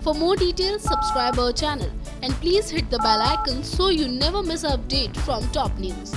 For more details, subscribe our channel and please hit the bell icon so you never miss an update from top news.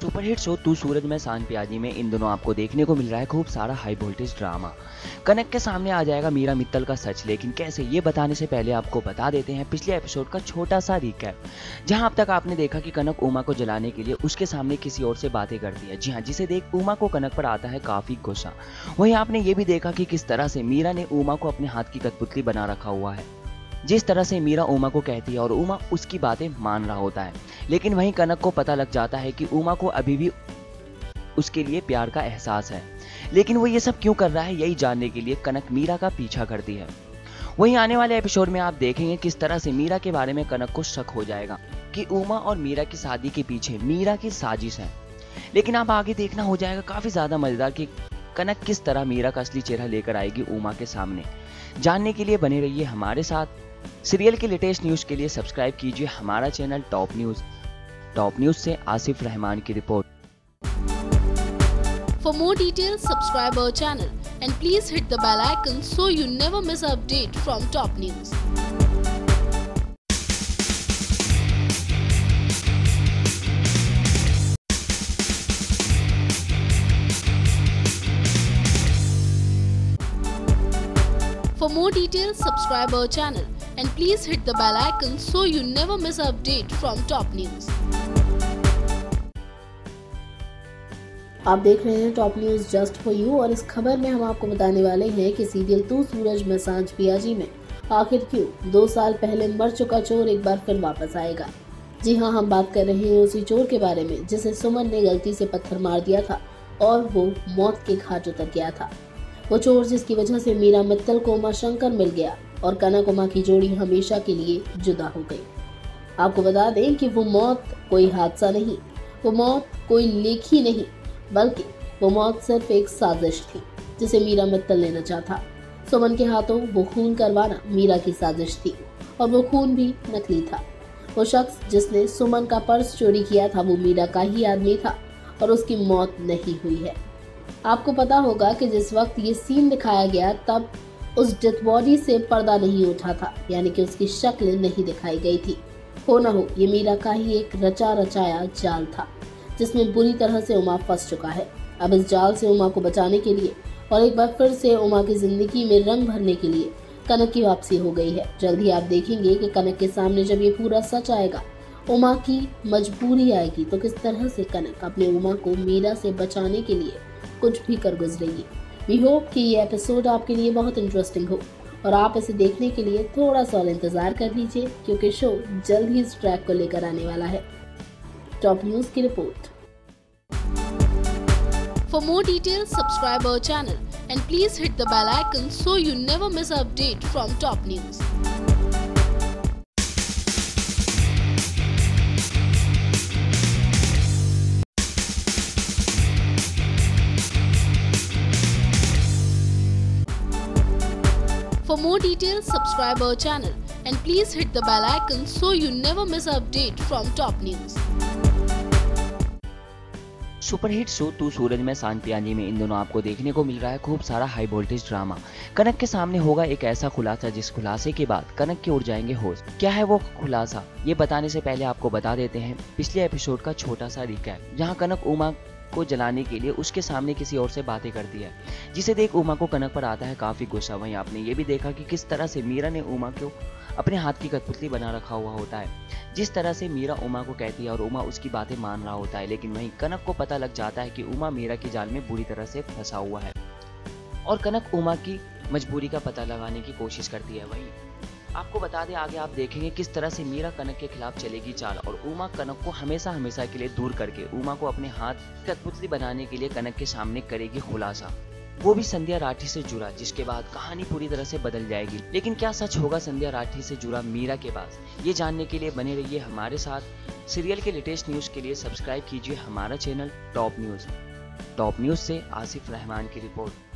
Superhit show तू सूरज में सांझ प्याजी में इन दिनों आपको देखने को मिल रहा है खूब सारा हाई वोल्टेज ड्रामा। कनक के सामने आ जाएगा मीरा मित्तल का सच, लेकिन कैसे ये बताने से पहले आपको बता देते हैं पिछले एपिसोड का छोटा सा रिकैप, जहां अब तक आपने देखा कि कनक उमा को जलाने के लिए उसके सामने किसी और से बातें करती है। जी हाँ, जिसे देख उमा को कनक पर आता है काफी गुस्सा। वहीं आपने ये भी देखा कि किस तरह से मीरा ने उमा को अपने हाथ की कठपुतली बना रखा हुआ है। जिस तरह से मीरा उमा को कहती है और उमा उसकी बातें मान रहा होता है, लेकिन वहीं कनक को पता लग जाता है कि उमा को अभी भी उसके लिए प्यार का एहसास है। लेकिन वो ये सब क्यों कर रहा है, यही जानने के लिए कनक मीरा का पीछा करती है। वहीं आने वाले एपिसोड में आप देखेंगे किस तरह से मीरा के बारे में कनक को शक हो जाएगा कि उमा और मीरा की शादी के पीछे मीरा की साजिश है। लेकिन अब आगे देखना हो जाएगा काफी ज्यादा मजेदार कि कनक किस तरह मीरा का असली चेहरा लेकर आएगी उमा के सामने। जानने के लिए बने रहिए हमारे साथ। सीरियल के लेटेस्ट न्यूज के लिए सब्सक्राइब कीजिए हमारा channel top news. Top news से आसिफ रहमान की report. For more details, subscribe our channel and please hit the bell icon so you never miss an update from top news. For more details, subscribe our channel and please hit the bell icon so you never miss an update from top news. आप देख रहे हैं top news just for you और इस खबर में हम आपको बताने वाले हैं कि सीरियल तू सूरज में सांझ पियाजी में आखिर क्यों 2 साल पहले मर चुका चोर एक बार फिर वापस आएगा। जी हाँ, हम बात कर रहे हैं उसी चोर के बारे में जिसे सुमन ने गलती से पत्थर मार दिया था और वो मौत के घाट उतर गया था। वो चोर जिसकी वजह से मीरा मित्तल को उमा शंकर मिल गया और कनक उमा की जोड़ी हमेशा के लिए जुदा हो गई। आपको बता दें कि वो मौत कोई हादसा नहीं, वो मौत कोई लेखी नहीं, बल्कि वो मौत सिर्फ एक साजिश थी जिसे मीरा मित्तल ने रचा था। सुमन के हाथों वो खून करवाना मीरा की साजिश थी और वो खून भी नकली था। वो शख्स जिसने सुमन का पर्स चोरी किया था वो मीरा का ही आदमी था और उसकी मौत नहीं हुई है। आपको पता होगा कि जिस वक्त ये सीन दिखाया गया तब उस डेथ बॉडी से पर्दा नहीं उठा था, यानी कि उसकी शक्ल नहीं दिखाई गई थी। हो न हो ये मीरा का ही एक रचा रचाया जाल था जिसमें बुरी तरह से उमा फंस चुका है। अब इस जाल से उमा को बचाने के लिए और एक बार फिर से उमा की जिंदगी में रंग भरने के लिए कनक की वापसी हो गई है। जल्द ही आप देखेंगे कि कनक के सामने जब ये पूरा सच आएगा, उमा की मजबूरी आएगी, तो किस तरह से कनक अपने उमा को मीरा से बचाने के लिए कुछ भी कर गुजरेगी। वी होप कि ये एपिसोड आपके लिए बहुत इंटरेस्टिंग हो और आप इसे देखने के लिए थोड़ा सा और इंतजार कर लीजिए क्योंकि शो जल्द ही इस ट्रैक को लेकर आने वाला है। टॉप न्यूज की report. For more details, subscribe our channel and please hit the bell icon so you never miss an update from top news. For more details, subscribe our channel and please hit the bell icon so you never miss an update from top news. Superhit show तू सूरज में सांझ प्याजी में इन दिनों आपको देखने को मिल रहा है खूब सारा हाई वोल्टेज ड्रामा। कनक के सामने होगा एक ऐसा खुलासा जिस खुलासे के बाद कनक के उड़ जाएंगे होश। क्या है वो खुलासा, ये बताने से पहले आपको बता देते हैं पिछले एपिसोड का छोटा सा रिकैप, जहां कनक उमा को जलाने के लिए उसके सामने किसी और से बातें करती है, जिसे देख उमा को कनक पर आता है काफी गुस्सा। वहीं आपने ये भी देखा कि किस तरह से मीरा ने उमा को अपने हाथ की कठपुतली बना रखा हुआ होता है। जिस तरह से मीरा उमा को कहती है और उमा उसकी बातें मान रहा होता है, लेकिन वहीं कनक को पता लग जाता है कि उमा मीरा के जाल में बुरी तरह से फंसा हुआ है और कनक उमा की मजबूरी का पता लगाने की कोशिश करती है। वहीं आपको बता दें आगे आप देखेंगे किस तरह से मीरा कनक के खिलाफ चलेगी चाल और उमा कनक को हमेशा हमेशा के लिए दूर करके उमा को अपने हाथ कठपुतली बनाने के लिए कनक के सामने करेगी खुलासा, वो भी संध्या राठी से जुड़ा, जिसके बाद कहानी पूरी तरह से बदल जाएगी। लेकिन क्या सच होगा संध्या राठी से जुड़ा मीरा के पास, ये जानने के लिए बने रहिए हमारे साथ। सीरियल के लेटेस्ट न्यूज के लिए सब्सक्राइब कीजिए हमारा channel top news. Top news से आसिफ रहमान की report.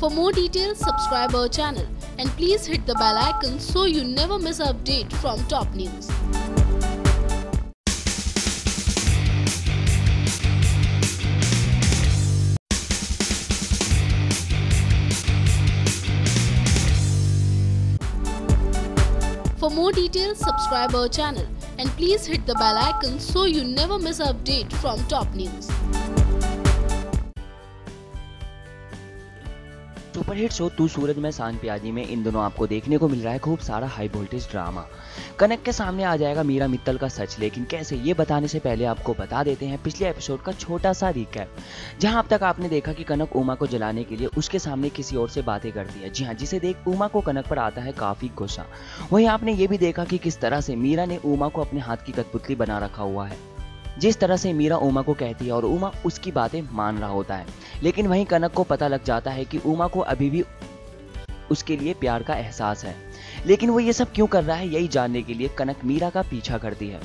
For more details, subscribe our channel and please hit the bell icon so you never miss an update from top news. more details, subscribe our channel and please hit the bell icon so you never miss an update from top news. Superhit show तू सूरज में सांझ प्याजी में इन दोनों आपको देखने को मिल रहा है खूब सारा हाई वोल्टेज ड्रामा। कनक के सामने आ जाएगा मीरा मित्तल का सच, लेकिन कैसे ये बताने से पहले आपको बता देते हैं पिछले एपिसोड का छोटा सा रिकैप, जहां अब तक आपने देखा कि कनक उमा को जलाने के लिए उसके सामने किसी और से बातें करती है। जी हाँ, जिसे देख उमा को कनक पर आता है काफी गुस्सा। वहीं आपने ये भी देखा कि किस तरह से मीरा ने उमा को अपने हाथ की कठपुतली बना रखा हुआ है, जिस तरह से मीरा उमा को कहती है और उमा उसकी बातें मान रहा होता है। लेकिन वहीं कनक को पता लग जाता है कि उमा को अभी भी उसके लिए प्यार का एहसास है, लेकिन वो ये सब क्यों कर रहा है यही जानने के लिए कनक मीरा का पीछा करती है।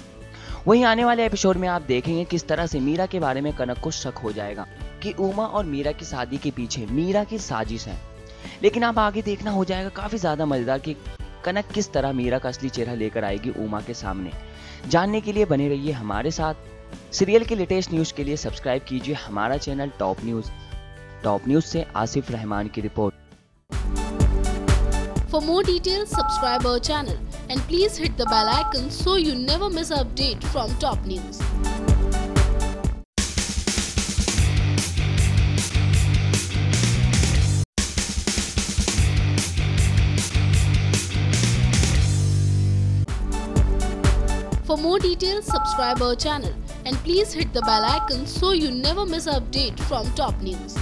वहीं आने वाले एपिसोड में आप देखेंगे किस तरह से मीरा के बारे में कनक को शक हो जाएगा कि उमा और मीरा की शादी के पीछे मीरा की साजिश है। लेकिन अब आगे देखना हो जाएगा काफी ज्यादा मजेदार कि कनक किस तरह मीरा का असली चेहरा लेकर आएगी उमा के सामने। जानने के लिए बने रहिए हमारे साथ। सीरियल के लेटेस्ट न्यूज के लिए सब्सक्राइब कीजिए हमारा channel top news. Top news से आसिफ रहमान की report. For more details, subscribe our channel and please hit the bell icon so you never miss an update from top news. For more details, subscribe our channel and please hit the bell icon so you never miss an update from top news.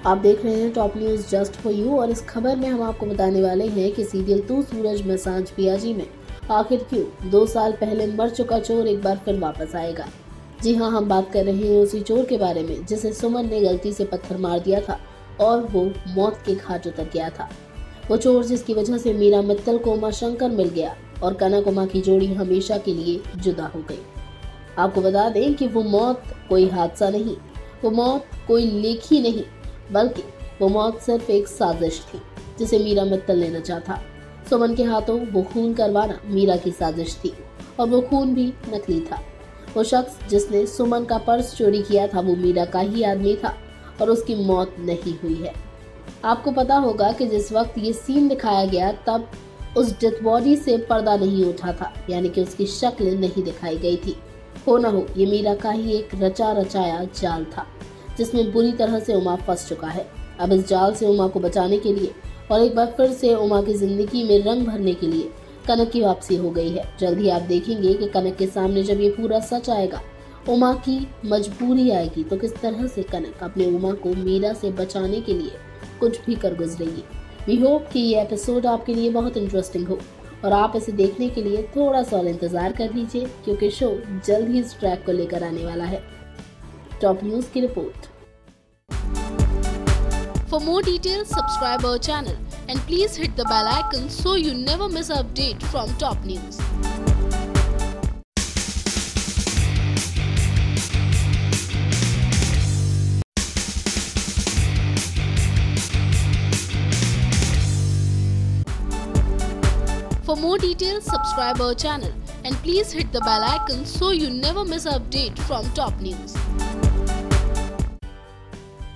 आप देख रहे हैं top news just for you और इस खबर में हम आपको बताने वाले हैं कि सीरियल तू सूरज में सांझ पियाजी में आखिर क्यों 2 साल पहले मर चुका चोर एक बार फिर वापस आएगा। जी हाँ, हम बात कर रहे हैं उसी चोर के बारे में जिसे सुमन ने गलती से पत्थर मार दिया था और वो मौत के घाट उतर गया था। वो चोर जिसकी वजह से मीरा मित्तल को उमा शंकर मिल गया और कनक उमा की जोड़ी हमेशा के लिए जुदा हो गई। आपको बता दें कि वो मौत कोई हादसा नहीं, वो मौत कोई लेखी नहीं, बल्कि वो मौत सिर्फ एक साजिश थी जिसे मीरा मित्तल ने रचा था। सुमन के हाथों वो खून करवाना मीरा की साजिश थी और वो खून भी नकली था। वो शख्स जिसने सुमन का पर्स चोरी किया था वो मीरा का ही आदमी था और उसकी मौत नहीं हुई है। आपको पता होगा कि जिस वक्त ये सीन दिखाया गया तब उस डेड बॉडी से पर्दा नहीं उठा था, यानी कि उसकी शक्ल नहीं दिखाई गई थी। हो न हो ये मीरा का ही एक रचा रचाया जाल था जिसमें बुरी तरह से उमा फंस चुका है। अब इस जाल से उमा को बचाने के लिए और एक बार फिर से उमा की जिंदगी में रंग भरने के लिए कनक की वापसी हो गई है। जल्द ही आप देखेंगे कि कनक के सामने जब ये पूरा सच आएगा, उमा की मजबूरी आएगी तो किस तरह से कनक अपने उमा को मीरा से बचाने के लिए कुछ भी कर गुजरेगी। वी होप कि ये एपिसोड आपके लिए बहुत इंटरेस्टिंग हो और आप इसे देखने के लिए थोड़ा सा और इंतजार कर लीजिए क्योंकि शो जल्द ही इस ट्रैक को लेकर आने वाला है। टॉप न्यूज की report. For more details, subscribe our channel and please hit the bell icon so you never miss an update from top news. For more details, subscribe our channel and please hit the bell icon so you never miss an update from top news.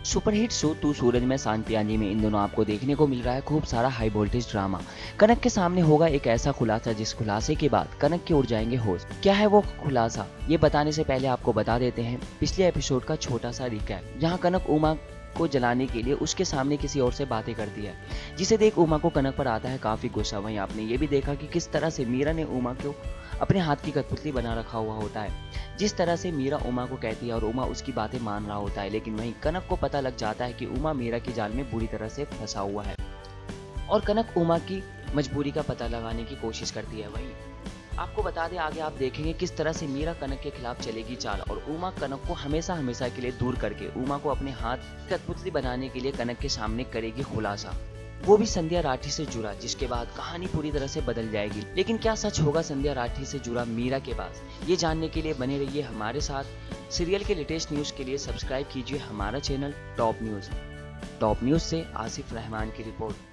Superhit show तू सूरज में सांझ प्याजी में इन दोनों आपको देखने को मिल रहा है खूब सारा हाई वोल्टेज ड्रामा। कनक के सामने होगा एक ऐसा खुलासा जिस खुलासे के बाद कनक के उड़ जाएंगे होश। क्या है वो खुलासा ये बताने से पहले आपको बता देते हैं पिछले एपिसोड का छोटा सा रिकैप, जहां कनक उमा को जलाने के लिए उसके सामने किसी और से बातें करती है, जिसे देख उमा को कनक पर आता है काफी गुस्सा। वहीं आपने ये भी देखा कि किस तरह से मीरा ने उमा को अपने हाथ की कठपुतली बना रखा हुआ होता है, जिस तरह से मीरा उमा को कहती है और उमा उसकी बातें मान रहा होता है। लेकिन वहीं कनक को पता लग जाता है कि उमा मीरा की जाल में बुरी तरह से फंसा हुआ है और कनक उमा की मजबूरी का पता लगाने की कोशिश करती है। वहीं आपको बता दें आगे आप देखेंगे किस तरह से मीरा कनक के खिलाफ चलेगी चाल और उमा कनक को हमेशा हमेशा के लिए दूर करके उमा को अपने हाथ कठपुतली बनाने के लिए कनक के सामने करेगी खुलासा, वो भी संध्या राठी से जुड़ा, जिसके बाद कहानी पूरी तरह से बदल जाएगी। लेकिन क्या सच होगा संध्या राठी से जुड़ा मीरा के पास, ये जानने के लिए बने रहिए हमारे साथ। सीरियल के लेटेस्ट न्यूज के लिए सब्सक्राइब कीजिए हमारा channel top news. Top news से आसिफ रहमान की report.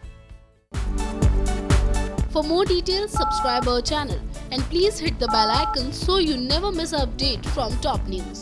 For more details, subscribe our channel and please hit the bell icon so you never miss an update from top news.